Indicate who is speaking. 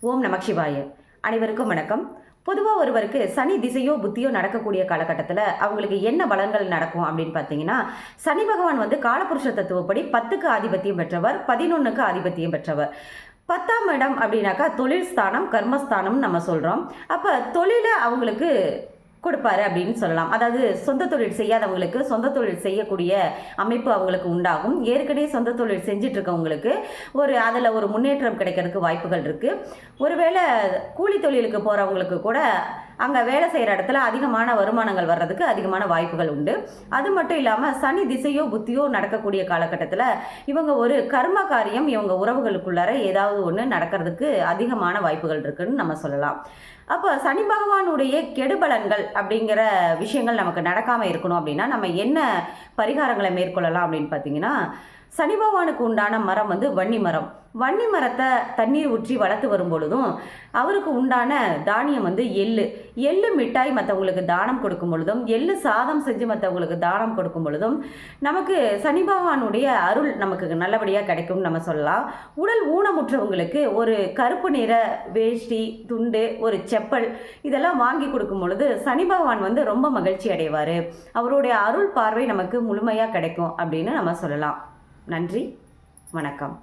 Speaker 1: ஓம் நமக் சிவாய. அனைவருக்கும் வணக்கம். பொதுவாக ஒருவருக்கு சனி திசையோ புத்தியோ நடக்கக்கூடிய காலகட்டத்தில் அவங்களுக்கு என்ன பலன்கள் நடக்கும் அப்படின்னு பார்த்தீங்கன்னா, சனி பகவான் காலபுருஷ தத்துவப்படி 10க்கு ஆதிபத்தியம் பெற்றவர், 11க்கு ஆதிபத்தியம் பெற்றவர். 10ஆம் இடம் அப்படின்னாக்கா தொழில் ஸ்தானம், கர்மஸ்தானம்னு நம்ம சொல்கிறோம். அப்போ தொழிலை அவங்களுக்கு கொடுப்பாரு அப்படின்னு சொல்லலாம். அதாவது சொந்த தொழில் செய்யாதவங்களுக்கு சொந்த தொழில் செய்யக்கூடிய அமைப்பு அவங்களுக்கு உண்டாகும். ஏற்கனவே சொந்த தொழில் செஞ்சுட்டு இருக்கவங்களுக்கு அதில் ஒரு முன்னேற்றம் கிடைக்கிறதுக்கு வாய்ப்புகள் இருக்குது. ஒருவேளை கூலி தொழிலுக்கு போகிறவங்களுக்கு கூட அங்கே வேலை செய்கிற இடத்துல அதிகமான வருமானங்கள் வர்றதுக்கு அதிகமான வாய்ப்புகள் உண்டு. அது மட்டும் இல்லாமல் சனி திசையோ புத்தியோ நடக்கக்கூடிய காலகட்டத்தில் இவங்க ஒரு கர்ம காரியம் இவங்க உறவுகளுக்குள்ளார ஏதாவது ஒன்று நடக்கிறதுக்கு அதிகமான வாய்ப்புகள் இருக்குன்னு நம்ம சொல்லலாம். அப்போ சனி பகவானுடைய கெடுபலன்கள் அப்படிங்கிற விஷயங்கள் நமக்கு நடக்காமல் இருக்கணும் அப்படின்னா நம்ம என்ன பரிகாரங்களை மேற்கொள்ளலாம் அப்படின்னு பார்த்தீங்கன்னா, சனி பகவானுக்கு உண்டான மரம் வன்னி மரம். வன்னி மரத்தை தண்ணீர் ஊற்றி வளர்த்து வரும் பொழுதும் அவருக்கு உண்டான தானியம் எள்ளு. எள்ளு மிட்டாய் மற்றவங்களுக்கு தானம் கொடுக்கும் பொழுதும், எள்ளு சாதம் செஞ்சு மற்றவங்களுக்கு தானம் கொடுக்கும் பொழுதும் நமக்கு சனி பகவானுடைய அருள் நமக்கு நல்லபடியாக கிடைக்கும்னு நம்ம சொல்லலாம். உடல் ஊனமுற்றவங்களுக்கு ஒரு கருப்பு நிற வேஷ்டி, துண்டு, ஒரு செப்பல் இதெல்லாம் வாங்கி கொடுக்கும் பொழுது சனி பகவான் ரொம்ப மகிழ்ச்சி அடைவார். அவருடைய அருள் பார்வை நமக்கு முழுமையாக கிடைக்கும் அப்படின்னு நம்ம சொல்லலாம். நன்றி, வணக்கம்.